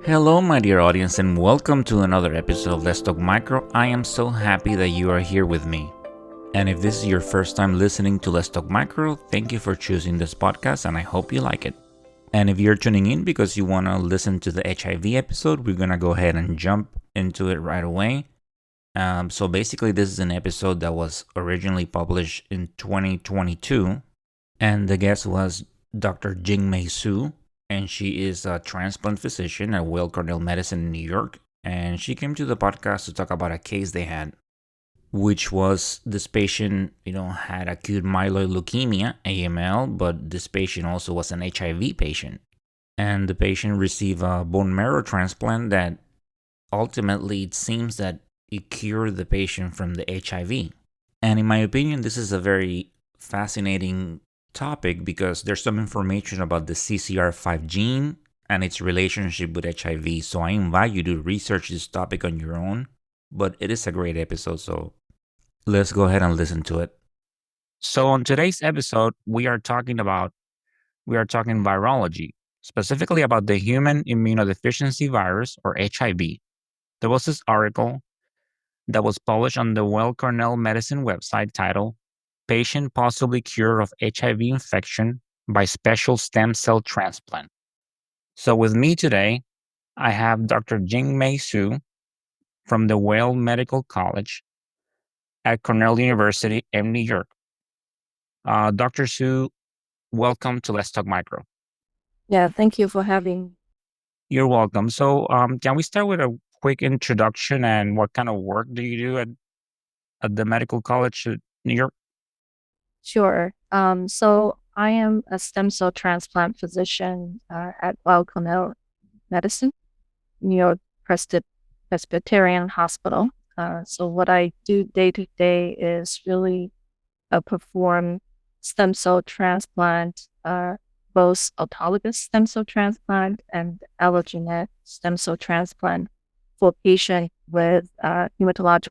Hello, my dear audience, and welcome to another episode of Let's Talk Micro. I am so happy that you are here with me. And if this is your first time listening to Let's Talk Micro, thank you for choosing this podcast, and I hope you like it. And if you're tuning in because you want to listen to the HIV episode, we're going to go ahead and jump into it right away. So basically, this is an episode that was originally published in 2022, and the guest was Dr. Jingmei Su, and she is a transplant physician at Weill Cornell Medicine in New York. And she came to the podcast to talk about a case they had, which was this patient, had acute myeloid leukemia, AML, but this patient also was an HIV patient. And the patient received a bone marrow transplant that ultimately it seems that it cured the patient from the HIV. And in my opinion, this is a very fascinating topic because there's some information about the CCR5 gene and its relationship with HIV. So I invite you to research this topic on your own, but it is a great episode, so let's go ahead and listen to it. So on today's episode, we are talking virology, specifically about the Human Immunodeficiency Virus, or HIV. There was this article that was published on the Weill Cornell Medicine website titled Patient Possibly Cured of HIV Infection by Special Stem Cell Transplant. So with me today, I have Dr. Jingmei Su from the Weill Medical College at Cornell University in New York. Dr. Su, welcome to Let's Talk Micro. Yeah, thank you for having. You're welcome. So can we start with a quick introduction and what kind of work do you do at the Medical College at New York? Sure. So I am a stem cell transplant physician at Weill Cornell Medicine, New York Presbyterian Hospital. So what I do day to day is really perform stem cell transplant, both autologous stem cell transplant and allogeneic stem cell transplant for patients with hematological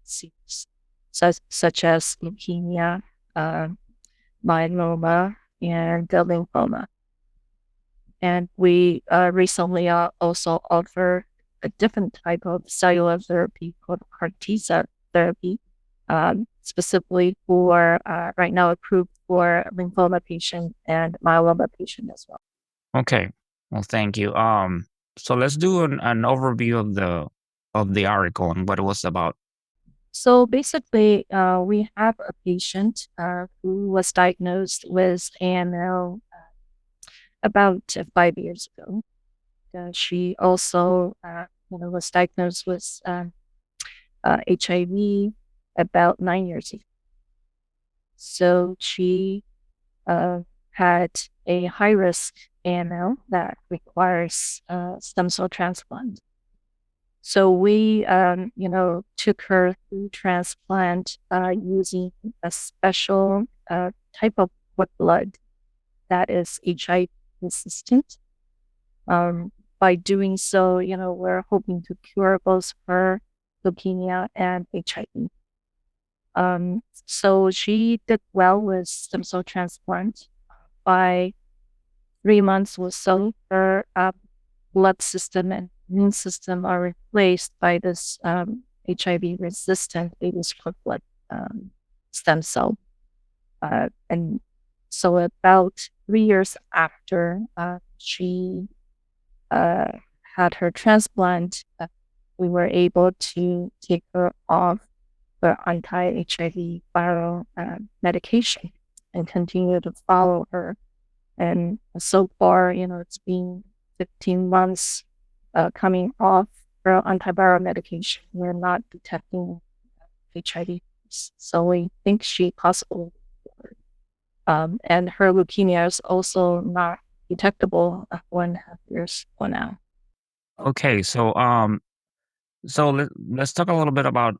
disease, such as leukemia, myeloma, and the lymphoma. And we recently also offer a different type of cellular therapy called CAR T-cell therapy, specifically for right now approved for lymphoma patient and myeloma patient as well. Okay. Well, thank you. So let's do an overview of the article and what it was about. So basically, we have a patient who was diagnosed with AML about 5 years ago. She also was diagnosed with HIV about 9 years ago. So she had a high-risk AML that requires stem cell transplant. So we, took her through transplant using a special type of white blood that is HIV resistant. By doing so, we're hoping to cure both her leukemia and HIV. So she did well with stem cell transplant. By 3 months or so, her blood system and immune system are replaced by this HIV resistant baby cord blood stem cell. And so about 3 years after she had her transplant, we were able to take her off the anti-HIV viral medication and continue to follow her. And so far, it's been 15 months coming off her antiviral medication. We're not detecting HIV. So we think she possibly, and her leukemia is also not detectable 1.5 years for now. Okay, so let's talk a little bit about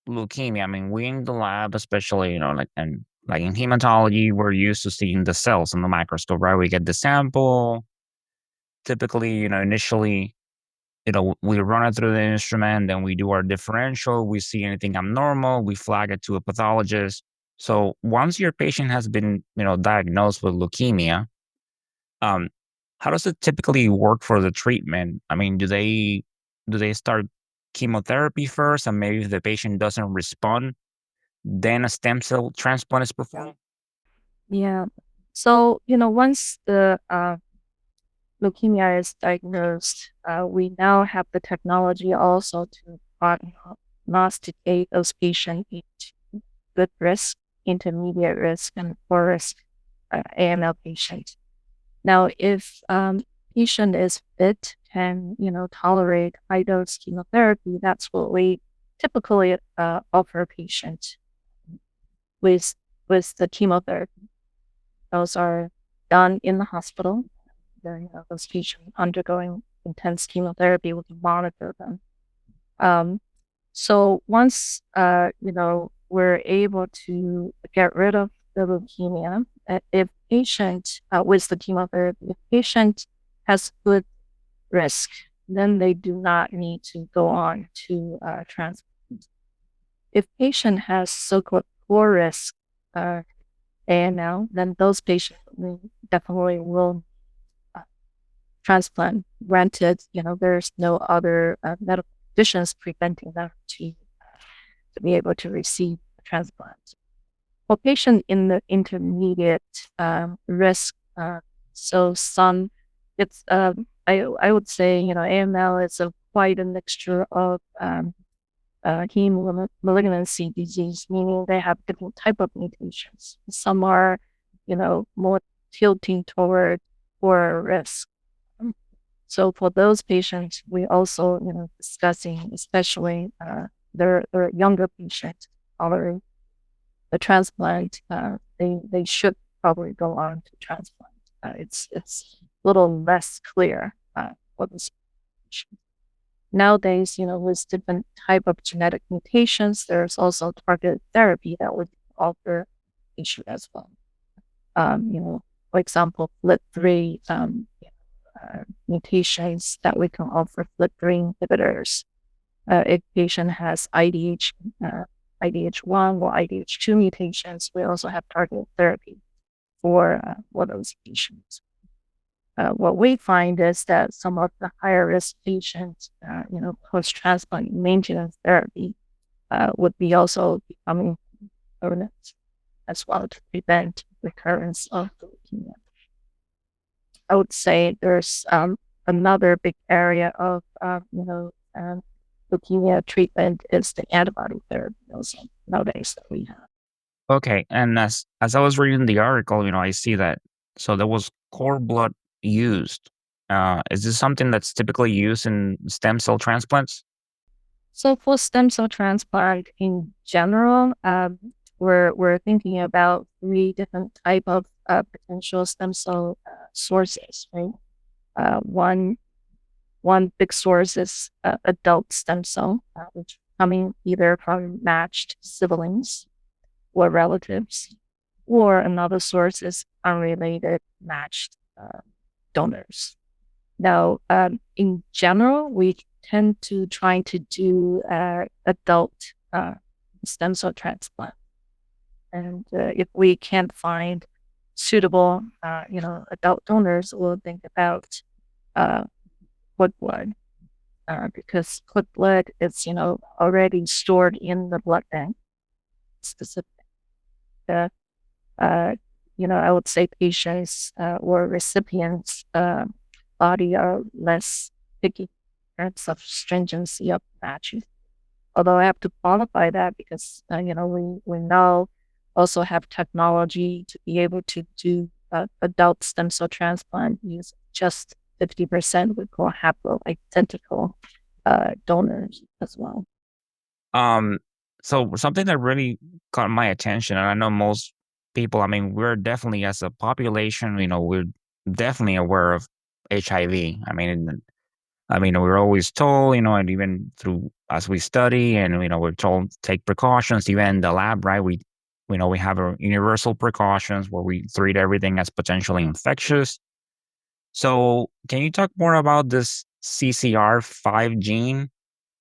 leukemia. I mean, we in the lab, especially like in hematology, we're used to seeing the cells in the microscope, right? We get the sample. Typically, initially, we run it through the instrument, then we do our differential. We see anything abnormal, we flag it to a pathologist. So once your patient has been, diagnosed with leukemia, um, how does it typically work for the treatment? I mean, do they start chemotherapy first, and maybe if the patient doesn't respond, then a stem cell transplant is performed? Yeah. So, once the leukemia is diagnosed, we now have the technology also to prognosticate those patients into good risk, intermediate risk, and poor risk AML patient. Now, if patient is fit and tolerate high dose chemotherapy, that's what we typically offer patient with the chemotherapy. Those are done in the hospital. Those patients undergoing intense chemotherapy, we can monitor them. Um, so once we're able to get rid of the leukemia, if patient with the chemotherapy, if patient has good risk, then they do not need to go on to transplant. If patient has so-called poor risk AML, then those patients definitely will transplant. Granted, there's no other medical conditions preventing them to be able to receive a transplant. For patients in the intermediate risk, so some, it's I would say AML is quite a mixture of heme malignancy disease, meaning they have different type of mutations. Some are more tilting toward poor risk. So for those patients, we also discussing, especially their younger patients following the transplant, they should probably go on to transplant. It's a little less clear for this patient. Nowadays, with different type of genetic mutations, there's also targeted therapy that would offer patient as well. For example, FLT3 mutations that we can offer FLT3 inhibitors. If patient has IDH1 or IDH2 mutations, we also have targeted therapy for those patients. What we find is that some of the higher risk patients, post-transplant maintenance therapy would be also becoming permanent as well to prevent recurrence of the leukemia. I would say there's another big area of leukemia treatment is the antibody therapy also nowadays that we have. Okay, and as I was reading the article, I see that so there was cord blood used. Is this something that's typically used in stem cell transplants? So for stem cell transplant in general, we're thinking about three different type of potential stem cell sources, right? One big source is adult stem cell, which coming either from matched siblings or relatives, or another source is unrelated matched donors. Now, in general, we tend to try to do adult stem cell transplant. And if we can't find suitable, adult donors, we'll think about cord blood because cord blood is, already stored in the blood bank. Specific, uh, uh, I would say patients or recipients' body are less picky in terms of stringency of matches. Although I have to qualify that because, we now also have technology to be able to do adult stem cell transplant use just 50% we call haploidentical donors as well. Um, so something that really caught my attention, and I know most people, I mean, we're definitely as a population, we're definitely aware of HIV. I mean, we're always told, and even through as we study, and we're told take precautions, even in the lab, right? We have our universal precautions where we treat everything as potentially infectious. So, can you talk more about this CCR5 gene?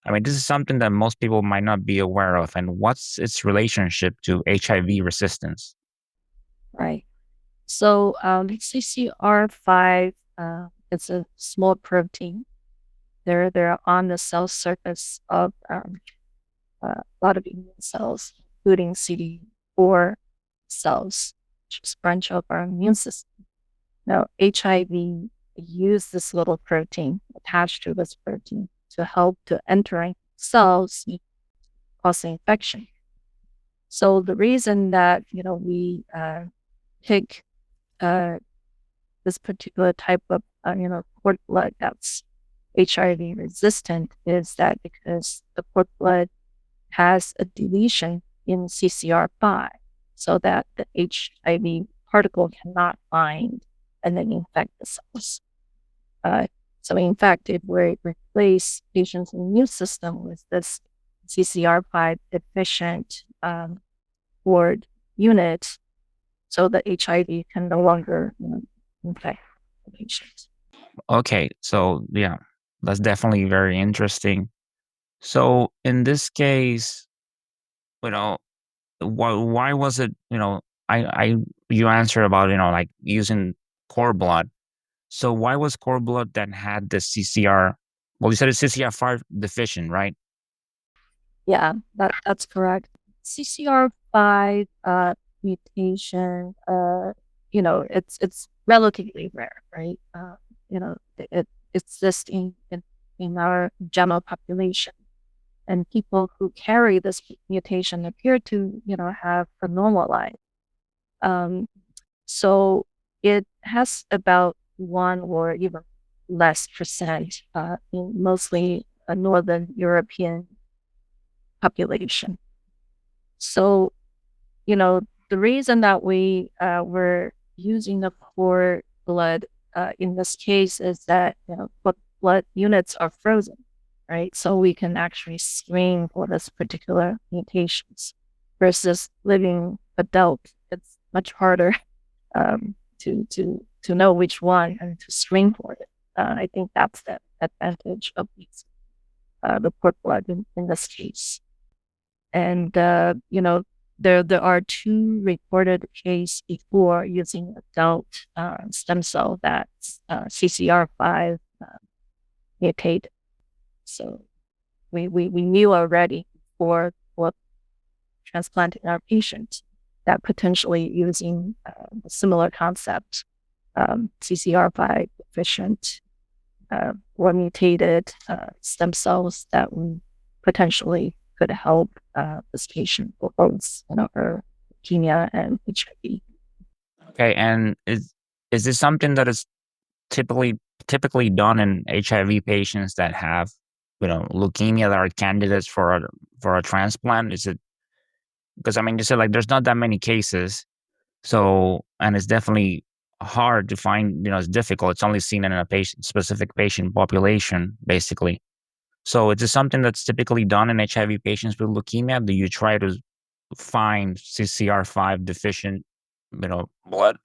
I mean, this is something that most people might not be aware of, and what's its relationship to HIV resistance? Right. So CCR5 It's a small protein. They're on the cell surface of a lot of immune cells, including CD4 cells, which is branch of our immune system. Now, HIV use this little protein attached to this protein to help to entering cells, causing infection. So the reason that we pick this particular type of cord blood that's HIV resistant is that because the cord blood has a deletion in CCR5, so that the HIV particle cannot bind and then infect the cells. So in fact, if we replace patient's immune system with this CCR5 deficient cord unit, so the HIV can no longer infect the patient. Okay, so yeah, that's definitely very interesting. So in this case, you know, why was it, you answered about, like using cord blood. So why was cord blood that had the CCR, well, you said it's CCR5 deficient, right? Yeah, that's correct. CCR5 mutation, it's relatively rare, right? It exists in our general population, and people who carry this mutation appear to, have a normal life. So it has about 1 or even less percent in mostly a Northern European population. So, the reason that we were using the cord blood in this case is that, blood units are frozen, right? So we can actually screen for this particular mutations versus living adult. It's much harder to know which one and to screen for it. I think that's the advantage of these, the cord blood in this case. And, there are 2 reported cases before using adult stem cell that's CCR5 mutated. So we knew already for transplanting our patient that potentially using a similar concept, CCR5 deficient or mutated stem cells that we potentially could help this patient for both, her leukemia and HIV. Okay, and is this something that is typically done in HIV patients that have, leukemia that are candidates for a transplant? Is it because I mean you said like there's not that many cases, so and it's definitely hard to find, it's difficult. It's only seen in a specific patient population, basically. So is this something that's typically done in HIV patients with leukemia? Do you try to find CCR5 deficient, blood?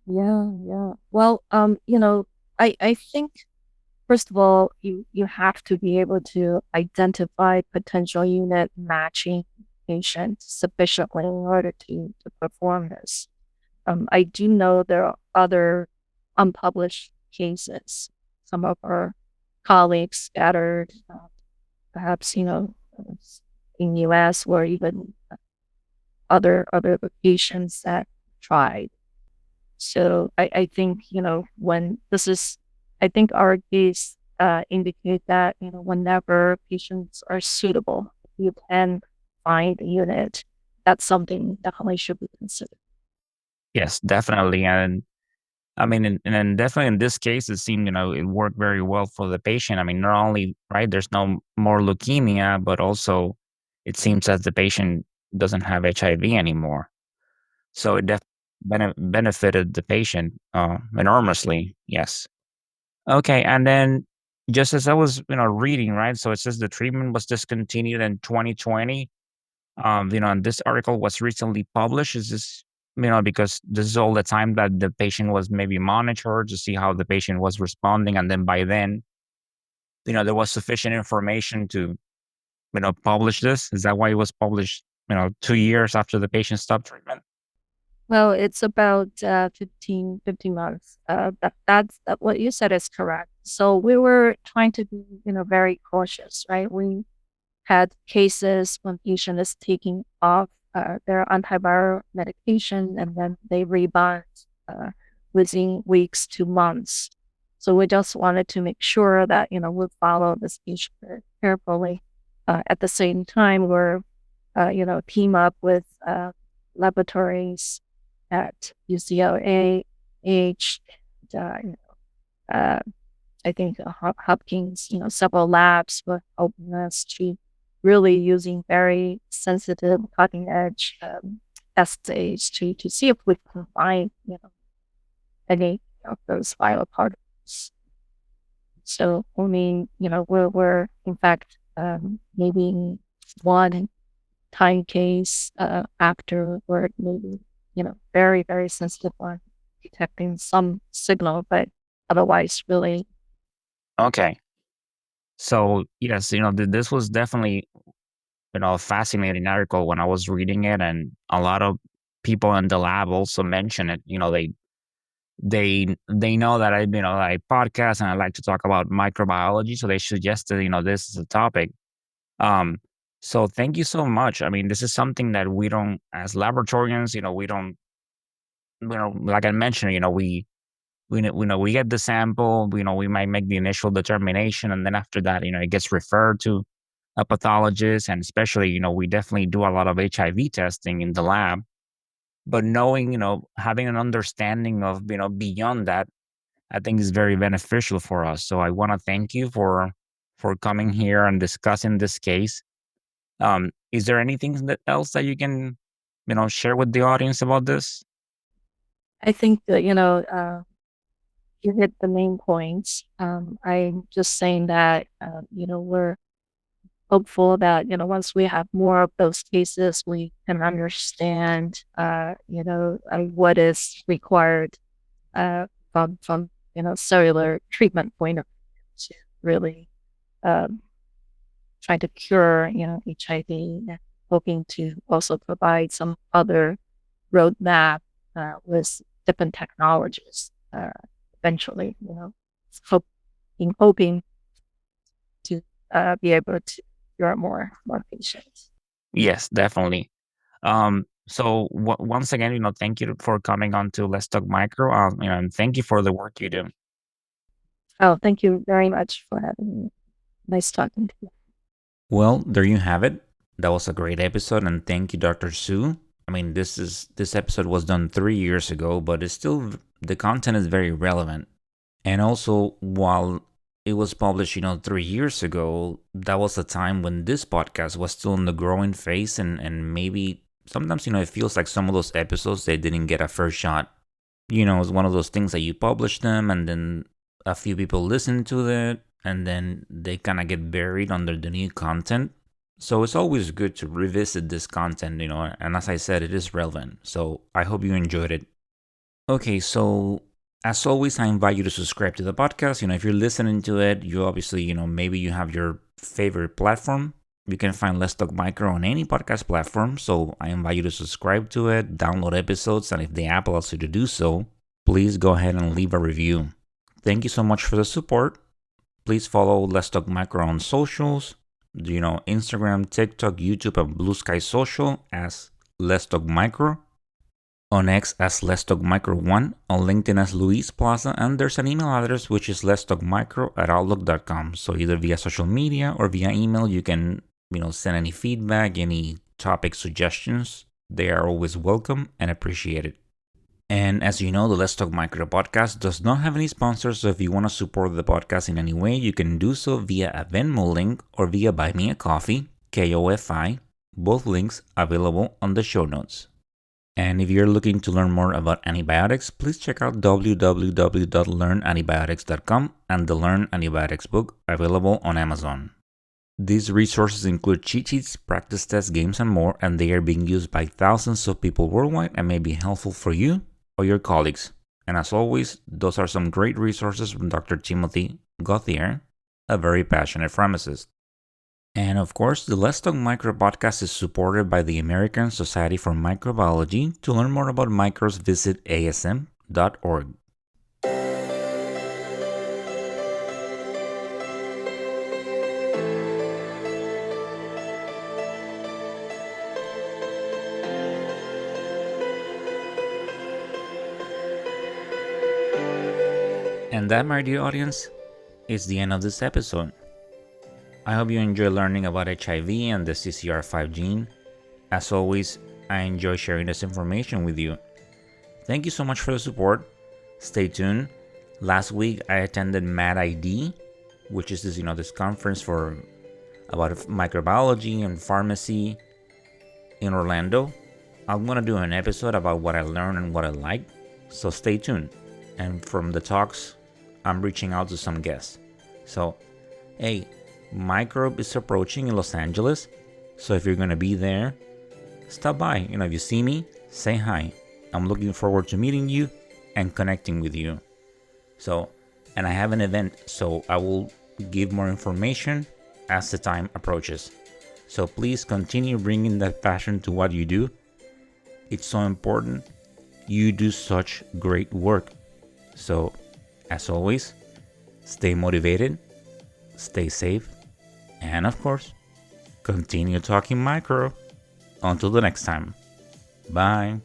Yeah, yeah. Well, I think first of all, you have to be able to identify potential unit matching patients sufficiently in order to perform this. I do know there are other unpublished cases. Some of our colleagues scattered, perhaps, in US or even other locations that tried. So I think, when this is, I think our case indicate that, whenever patients are suitable, you can find a unit. That's something definitely should be considered. Yes, definitely. And I mean, and then definitely in this case, it seemed, it worked very well for the patient. I mean, not only, right, there's no more leukemia, but also it seems that the patient doesn't have HIV anymore. So it benefited the patient enormously. Yes. Okay. And then just as I was, reading, right, so it says the treatment was discontinued in 2020. And this article was recently published. Is this, because this is all the time that the patient was maybe monitored to see how the patient was responding. And then by then, there was sufficient information to, publish this. Is that why it was published, 2 years after the patient stopped treatment? Well, it's about 15 months. That's what you said is correct. So we were trying to be, very cautious, right? We had cases when patient is taking off their antiviral medication and then they rebound uh, within weeks to months. So we just wanted to make sure that, we follow this patient very carefully. At the same time, we're, team up with laboratories at UCLA, H, and, uh, I think Hopkins, several labs were helping us to really using very sensitive, cutting edge assays to see if we can find, any of those viral particles. So, I mean, we're in fact maybe one time case after where maybe, very, very sensitive on detecting some signal, but otherwise really. Okay. So yes, this was definitely a fascinating article when I was reading it, and a lot of people in the lab also mention it. They know that I podcast and I like to talk about microbiology, so they suggested this is a topic. Um, so thank you so much. I mean, this is something that we don't, as laboratorians, we don't, like I mentioned, we get the sample, we might make the initial determination, and then after that, it gets referred to a pathologist, and especially, we definitely do a lot of HIV testing in the lab. But knowing, having an understanding of, beyond that, I think is very beneficial for us. So I want to thank you for coming here and discussing this case. Is there anything else that you can, share with the audience about this? I think that, you hit the main points. I'm just saying that, we're hopeful that, once we have more of those cases, we can understand, what is required from, cellular treatment point of view to really um, try to cure, HIV, and hoping to also provide some other roadmap with different technologies eventually, hoping to be able to cure more patients. Yes, definitely. So once again, thank you for coming on to Let's Talk Micro. And thank you for the work you do. Oh, thank you very much for having me. Nice talking to you. Well, there you have it. That was a great episode, and thank you, Dr. Sue. I mean, this episode was done 3 years ago, but it's still the content is very relevant. And also, while it was published, 3 years ago, that was a time when this podcast was still in the growing phase, and maybe sometimes, it feels like some of those episodes they didn't get a first shot. It's one of those things that you publish them, and then a few people listen to it, and then they kind of get buried under the new content. So it's always good to revisit this content, and as I said, it is relevant. So I hope you enjoyed it. Okay, so as always, I invite you to subscribe to the podcast. If you're listening to it, you obviously, maybe you have your favorite platform. You can find Let's Talk Micro on any podcast platform. So I invite you to subscribe to it, download episodes, and if the app allows you to do so, please go ahead and leave a review. Thank you so much for the support. Please follow Let's Talk Micro on socials, Instagram, TikTok, YouTube, and Blue Sky Social as Let's Talk Micro. On X as Let's Talk Micro 1, on LinkedIn as Luis Plaza, and there's an email address which is letstalkmicro@outlook.com. So either via social media or via email, you can, send any feedback, any topic suggestions. They are always welcome and appreciated. And as you know, the Let's Talk Micro podcast does not have any sponsors, so if you want to support the podcast in any way, you can do so via a Venmo link or via Buy Me a Coffee, KOFI, both links available on the show notes. And if you're looking to learn more about antibiotics, please check out www.learnantibiotics.com and the Learn Antibiotics book available on Amazon. These resources include cheat sheets, practice tests, games, and more, and they are being used by thousands of people worldwide and may be helpful for you or your colleagues. And as always, those are some great resources from Dr. Timothy Gauthier, a very passionate pharmacist. And of course, the Let's Talk Micro podcast is supported by the American Society for Microbiology. To learn more about microbes, visit asm.org. And that, my dear audience, is the end of this episode. I hope you enjoy learning about HIV and the CCR5 gene. As always, I enjoy sharing this information with you. Thank you so much for the support. Stay tuned. Last week I attended MAD-ID, which is this conference about microbiology and pharmacy in Orlando. I'm gonna do an episode about what I learned and what I liked, so stay tuned. And from the talks, I'm reaching out to some guests. So, hey, Microbe is approaching in Los Angeles, so if you're gonna be there, stop by. If you see me, say hi. I'm looking forward to meeting you and connecting with you. So, and I have an event, so I will give more information as the time approaches. So please continue bringing that passion to what you do. It's so important. You do such great work. So, as always, stay motivated, stay safe, and of course, continue talking micro. Until the next time. Bye.